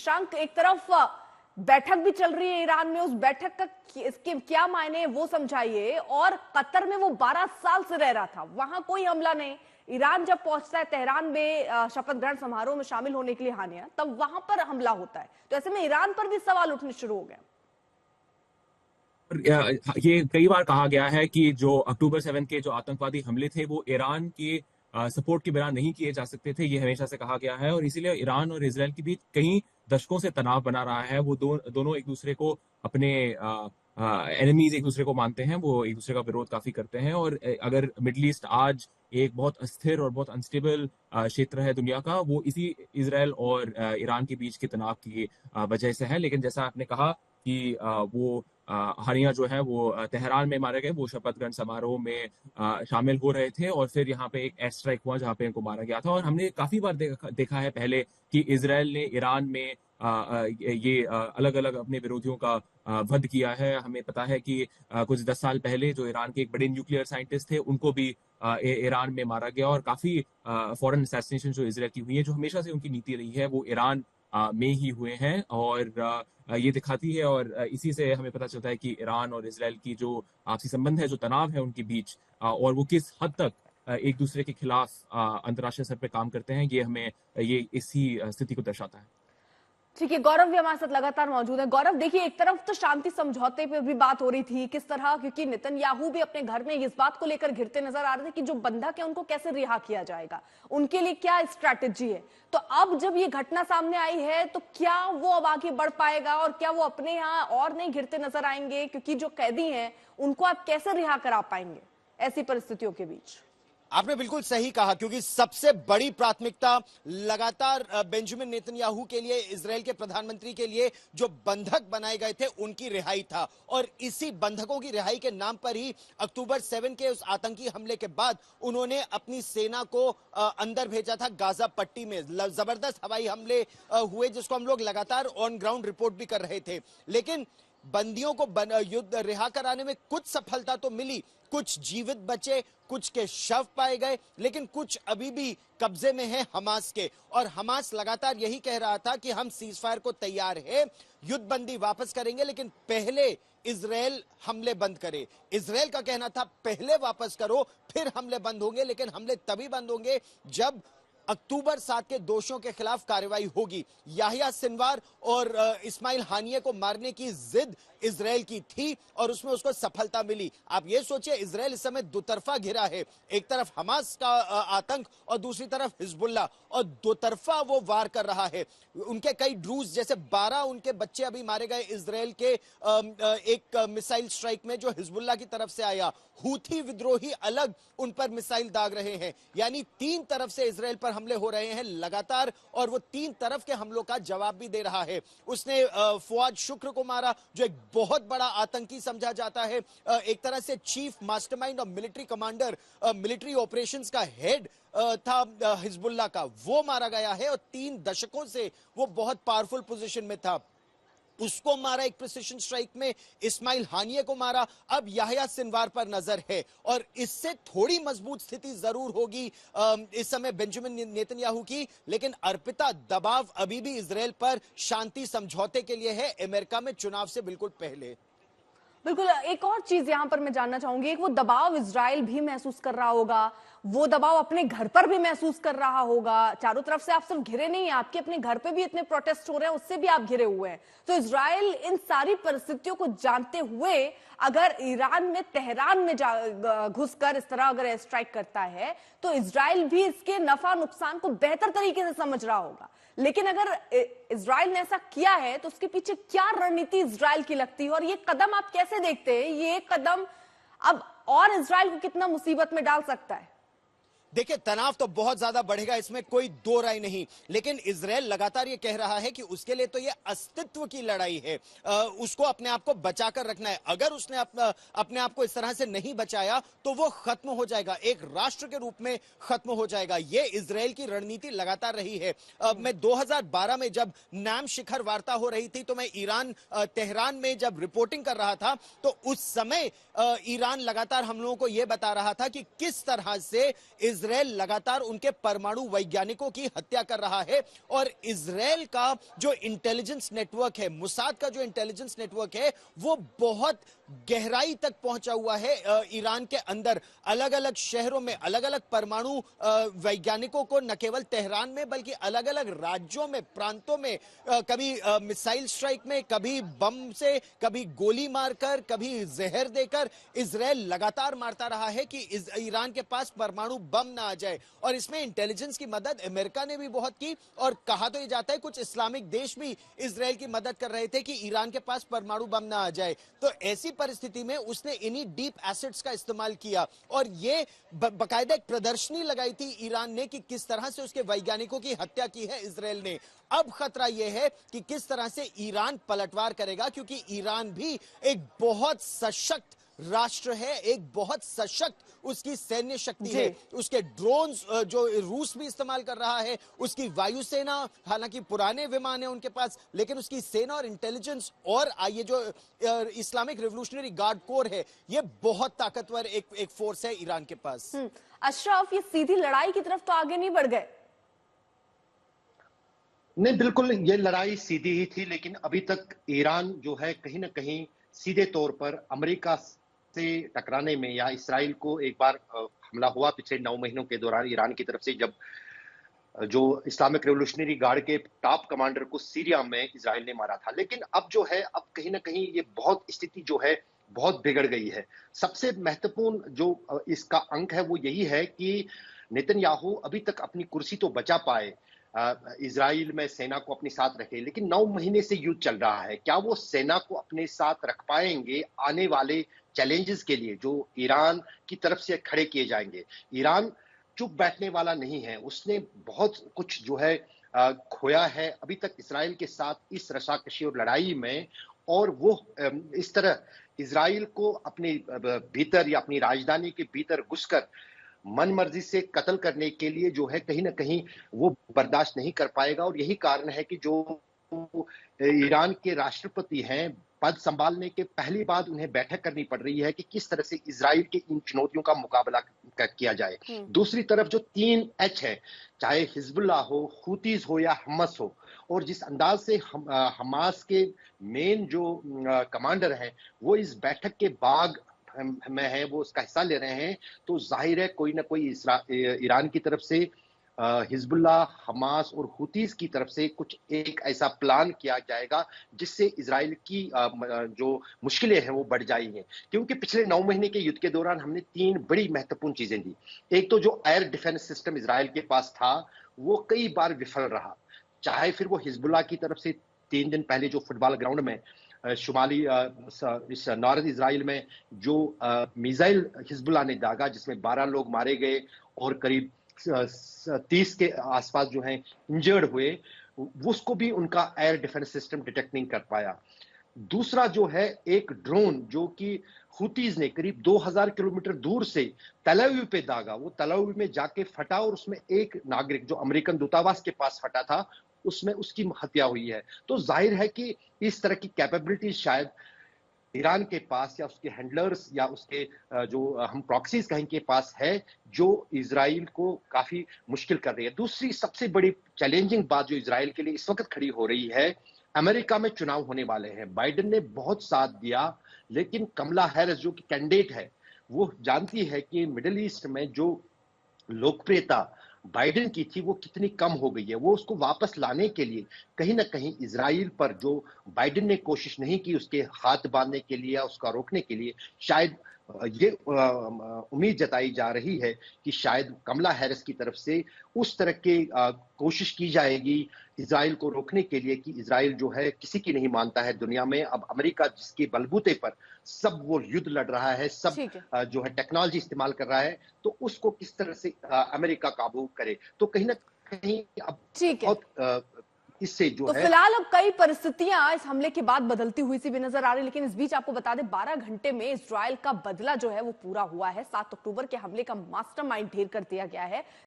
शशांक, एक तरफ बैठक भी चल रही है ईरान में, उस बैठक का इसके क्या मायने वो समझाइए। और कतर में वो 12 साल से रह रहा था, वहां कोई हमला नहीं। ईरान जब पहुंचता है तेहरान में शपथ ग्रहण समारोह में शामिल होने के लिए हानिया, तब वहां पर हमला होता है। तो ऐसे में ईरान पर भी सवाल उठने शुरू हो गए। ये कई बार कहा गया है कि जो अक्टूबर 7 के जो आतंकवादी हमले थे वो ईरान के सपोर्ट के बिना नहीं किए जा सकते थे। ये हमेशा से कहा गया है और इसीलिए ईरान और इसराइल के बीच कई दशकों से तनाव बना रहा है। वो दोनों एक दूसरे को अपने एनिमीज एक दूसरे को मानते हैं, वो एक दूसरे का विरोध काफी करते हैं। और अगर मिडल ईस्ट आज एक बहुत अस्थिर और बहुत अनस्टेबल क्षेत्र है दुनिया का, वो इसी इसराइल और ईरान के बीच के तनाव की वजह से है। लेकिन जैसा आपने कहा कि वो हानिया जो है वो तेहरान में मारे गए, वो शपथ ग्रहण समारोह में शामिल हो रहे थे और फिर यहाँ पे एक एयर स्ट्राइक हुआ जहाँ पे इनको मारा गया था। और हमने काफी बार देखा है पहले कि इसराइल ने ईरान में ये अलग अलग अपने विरोधियों का वध किया है। हमें पता है कि कुछ 10 साल पहले जो ईरान के एक बड़े न्यूक्लियर साइंटिस्ट थे उनको भी ईरान में मारा गया। और काफी फॉरेन असैसिनेशन जो इसराइल की हुई है, जो हमेशा से उनकी नीति रही है, वो ईरान में ही हुए हैं। और ये दिखाती है और इसी से हमें पता चलता है कि ईरान और इसराइल की जो आपसी संबंध है, जो तनाव है उनके बीच, और वो किस हद तक एक दूसरे के खिलाफ अंतर्राष्ट्रीय स्तर पे काम करते हैं, ये हमें ये इसी स्थिति को दर्शाता है। ठीक है, गौरव भी हमारे साथ लगातार मौजूद है। गौरव, देखिए, एक तरफ तो शांति समझौते पे भी बात हो रही थी, किस तरह, क्योंकि नेतन्याहू भी अपने घर में इस बात को लेकर घिरते नजर आ रहे थे कि जो बंधक है उनको कैसे रिहा किया जाएगा, उनके लिए क्या स्ट्रैटेजी है। तो अब जब ये घटना सामने आई है, तो क्या वो अब आगे बढ़ पाएगा और क्या वो अपने यहाँ और नहीं घिरते नजर आएंगे, क्योंकि जो कैदी हैं उनको आप कैसे रिहा करा पाएंगे ऐसी परिस्थितियों के बीच? आपने बिल्कुल सही कहा, क्योंकि सबसे बड़ी प्राथमिकता लगातार बेंजामिन नेतन्याहू के लिए, इजराइल के प्रधानमंत्री के लिए जो बंधक बनाए गए थे उनकी रिहाई था। और इसी बंधकों की रिहाई के नाम पर ही अक्टूबर 7 के उस आतंकी हमले के बाद उन्होंने अपनी सेना को अंदर भेजा था गाजा पट्टी में। जबरदस्त हवाई हमले हुए जिसको हम लोग लगातार ऑन ग्राउंड रिपोर्ट भी कर रहे थे। लेकिन बंदियों को युद्ध रिहा कराने में कुछ सफलता तो मिली, कुछ जीवित बचे, कुछ के शव पाए गए, लेकिन कुछ अभी भी कब्जे में है हमास के। और हमास लगातार यही कह रहा था कि हम सीजफायर को तैयार है, युद्ध बंदी वापस करेंगे, लेकिन पहले इजराइल हमले बंद करे। इजराइल का कहना था पहले वापस करो फिर हमले बंद होंगे, लेकिन हमले तभी बंद होंगे जब अक्टूबर 7 के दोषियों के खिलाफ कार्रवाई होगी। याहिया सिनवार और इस्माइल हानिये को मारने की जिद इजराइल की थी और उसमें उसको सफलता मिली। आप ये सोचिए, इजराइल इस समय दोतरफा घिरा है, एक तरफ हमास का आतंक और दूसरी तरफ हिजबुल्लाह, और दोतरफा वो वार कर रहा है। उनके कई ड्रूज, जैसे 12 उनके बच्चे अभी मारे गए इजराइल के एक मिसाइल स्ट्राइक में जो हिजबुल्लाह की तरफ से आया। हूथी विद्रोही अलग उन पर मिसाइल दाग रहे हैं। यानी 3 तरफ से इजराइल पर हमले हो रहे हैं लगातार, और वो 3 तरफ के हमलों का जवाब भी दे रहा है। उसने फुआद शुक्र को मारा, जो एक बहुत बड़ा आतंकी समझा जाता है, एक तरह से चीफ मास्टरमाइंड और मिलिट्री कमांडर, मिलिट्री ऑपरेशंस का हेड था हिजबुल्लाह का, वो मारा गया है। और 3 दशकों से वो बहुत पावरफुल पोजीशन में था, उसको मारा एक प्रिसिशन स्ट्राइक में। इस्माइल हानिये को मारा। अब याहिया सिनवार पर नजर है, और इससे थोड़ी मजबूत स्थिति जरूर होगी इस समय बेंजामिन नेतन्याहू की। लेकिन अर्पिता, दबाव अभी भी इजराइल पर शांति समझौते के लिए है, अमेरिका में चुनाव से बिल्कुल पहले। बिल्कुल, एक और चीज यहां पर मैं जानना चाहूंगी, एक वो दबाव इजराइल भी महसूस कर रहा होगा, वो दबाव अपने घर पर भी महसूस कर रहा होगा। चारों तरफ से आप सिर्फ घिरे नहीं, आपके अपने घर पे भी इतने प्रोटेस्ट हो रहे हैं, उससे भी आप घिरे हुए हैं। तो इजराइल इन सारी परिस्थितियों को जानते हुए अगर ईरान में तेहरान में घुसकर इस तरह अगर एयर स्ट्राइक करता है, तो इजराइल भी इसके नफा नुकसान को बेहतर तरीके से समझ रहा होगा। लेकिन अगर इजराइल ने ऐसा किया है तो उसके पीछे क्या रणनीति इजराइल की लगती है, और ये कदम आप कैसे देखते हैं? ये कदम अब और इजराइल को कितना मुसीबत में डाल सकता है? देखिए, तनाव तो बहुत ज्यादा बढ़ेगा, इसमें कोई दो राय नहीं। लेकिन इजराइल लगातार ये कह रहा है कि उसके लिए तो ये अस्तित्व की लड़ाई है, उसको अपने आप को बचाकर रखना है। अगर उसने अपने आप को इस तरह से नहीं बचाया तो वो खत्म हो जाएगा, एक राष्ट्र के रूप में खत्म हो जाएगा। ये इजराइल की रणनीति लगातार रही है। मैं 2012 में जब नाम शिखर वार्ता हो रही थी, तो मैं ईरान तेहरान में जब रिपोर्टिंग कर रहा था, तो उस समय ईरान लगातार हम लोगों को यह बता रहा था कि किस तरह से इजरायल लगातार उनके परमाणु वैज्ञानिकों की हत्या कर रहा है और इजरायल का जो इंटेलिजेंस नेटवर्क है, मुसाद का जो इंटेलिजेंस नेटवर्क है, वो बहुत गहराई तक पहुंचा हुआ है ईरान के अंदर। अलग अलग शहरों में अलग अलग परमाणु वैज्ञानिकों को न केवल तेहरान में बल्कि अलग अलग राज्यों में, प्रांतों में कभी मिसाइल स्ट्राइक में, कभी बम से, कभी गोली मारकर, कभी जहर देकर इजरायल लगातार मारता रहा है कि ईरान के पास परमाणु बम ना आ जाए। और इसमें इंटेलिजेंस की मदद अमेरिका ने भी बहुत की और कहा तो ये जाता है कुछ इस्लामिक देश भी इजरायल की मदद कर रहे थे कि ईरान के पास परमाणु बम ना आ जाए। तो ऐसी परिस्थिति में उसने इन्हीं डीप एसिड्स का इस्तेमाल किया और ये बकायदा एक प्रदर्शनी लगाई थी ईरान ने कि किस तरह से उसके वैज्ञानिकों की हत्या की है इजरायल ने। अब खतरा यह है कि किस तरह से ईरान पलटवार करेगा, क्योंकि ईरान भी एक बहुत सशक्त राष्ट्र है, एक बहुत सशक्त उसकी सैन्य शक्ति है। उसके ड्रोन्स जो रूस भी इस्तेमाल कर रहा है, उसकी वायुसेना, हालांकि पुराने विमान है उनके पास, लेकिन उसकी सेना और इंटेलिजेंस और ये जो इस्लामिक रिवोल्यूशनरी गार्ड कोर है, ये बहुत ताकतवर एक फोर्स है ईरान के पास। अशरफ, ये सीधी लड़ाई की तरफ तो आगे नहीं बढ़ गए? नहीं, बिल्कुल ये लड़ाई सीधी ही थी, लेकिन अभी तक ईरान जो है कहीं ना कहीं सीधे तौर पर अमेरिका से टकराने में, या इसराइल को एक बार हमला हुआ पिछले 9 महीनों के दौरान ईरान की तरफ से, जब जो इस्लामिक रेवोल्यूशनरी गार्ड के टॉप कमांडर को सीरिया में इसराइल ने मारा था। लेकिन अब जो है, अब कहीं ना कहीं ये बहुत स्थिति जो है बहुत बिगड़ गई है। सबसे महत्वपूर्ण जो इसका अंक है वो यही है कि नेतन्याहू अभी तक अपनी कुर्सी तो बचा पाए, इजराइल में सेना को अपने साथ रखे, लेकिन 9 महीने से युद्ध चल रहा है। क्या वो सेना को अपने साथ रख पाएंगे आने वाले चैलेंजेस के लिए जो ईरान की तरफ से खड़े किए जाएंगे? ईरान चुप बैठने वाला नहीं है, उसने बहुत कुछ जो है खोया है अभी तक इसराइल के साथ इस रसाकशी और लड़ाई में, और वो इस तरह इसराइल को अपने भीतर या अपनी राजधानी के भीतर घुसकर मन मर्जी से कत्ल करने के लिए जो है कहीं ना कहीं वो बर्दाश्त नहीं कर पाएगा। और यही कारण है कि जो ईरान के राष्ट्रपति हैं, पद संभालने के पहली बार उन्हें बैठक करनी पड़ रही है कि किस तरह से इजराइल के इन चुनौतियों का मुकाबला किया जाए। दूसरी तरफ जो 3H है, चाहे हिजबुल्लाह हो, हुतीज हो या हमास हो, और जिस अंदाज से हमास के मेन जो कमांडर हैं वो इस बैठक के बाग में है, वो उसका हिस्सा ले रहे हैं, तो जाहिर है कोई ना कोई ईरान की तरफ से हिजबुल्लाह, हमास और हुतीज की तरफ से कुछ एक ऐसा प्लान किया जाएगा जिससे इजराइल की जो मुश्किलें हैं वो बढ़ जाएंगी। क्योंकि पिछले 9 महीने के युद्ध के दौरान हमने 3 बड़ी महत्वपूर्ण चीजें दी। एक तो जो एयर डिफेंस सिस्टम इजराइल के पास था वो कई बार विफल रहा, चाहे फिर वो हिजबुल्लाह की तरफ से 3 दिन पहले जो फुटबॉल ग्राउंड में शुमाली इस नॉर्थ इजराइल में जो मिसाइल हिजबुल्लाह ने दागा जिसमें 12 लोग मारे गए और करीब 30 के आसपास जो हैं इंजर्ड हुए, उसको भी उनका एयर डिफेंस सिस्टम डिटेक्ट नहीं कर पाया। दूसरा जो है एक ड्रोन जो कि हुतीज ने करीब 2000 किलोमीटर दूर से तल अवीव पे दागा, वो तल अवीव में जाके फटा और उसमें एक नागरिक जो अमेरिकन दूतावास के पास फटा था उसमें उसकी हत्या हुई है। तो जाहिर है कि इस तरह की कैपेबिलिटी शायद ईरान के पास या उसके हैंडलर्स या उसके जो हम प्रॉक्सीज कहेंगे पास है, जो इजराइल को काफी मुश्किल कर रही है। दूसरी सबसे बड़ी चैलेंजिंग बात जो इजराइल के लिए इस वक्त खड़ी हो रही है, अमेरिका में चुनाव होने वाले हैं। बाइडेन ने बहुत साथ दिया, लेकिन कमला हैरिस जो कि कैंडिडेट है वो जानती है कि मिडिल ईस्ट में जो लोकप्रियता बाइडेन की थी वो कितनी कम हो गई है। वो उसको वापस लाने के लिए कहीं ना कहीं इजराइल पर जो बाइडेन ने कोशिश नहीं की उसके हाथ बांधने के लिए या उसका रोकने के लिए, शायद ये उम्मीद जताई जा रही है कि शायद कमला हैरिस की तरफ से उस तरह के कोशिश की जाएगी इजराइल को रोकने के लिए कि इजराइल जो है किसी की नहीं मानता है दुनिया में। अब अमेरिका जिसके बलबूते पर सब वो युद्ध लड़ रहा है, सब जो है टेक्नोलॉजी इस्तेमाल कर रहा है, तो उसको किस तरह से अमेरिका काबू करे। तो कहीं ना कहीं अब बहुत इससे जो तो है फिलहाल अब कई परिस्थितियां इस हमले के बाद बदलती हुई सी भी नजर आ रही, लेकिन इस बीच आपको बता दें 12 घंटे में इजराइल का बदला जो है वो पूरा हुआ है। 7 अक्टूबर के हमले का मास्टरमाइंड ढेर कर दिया गया है।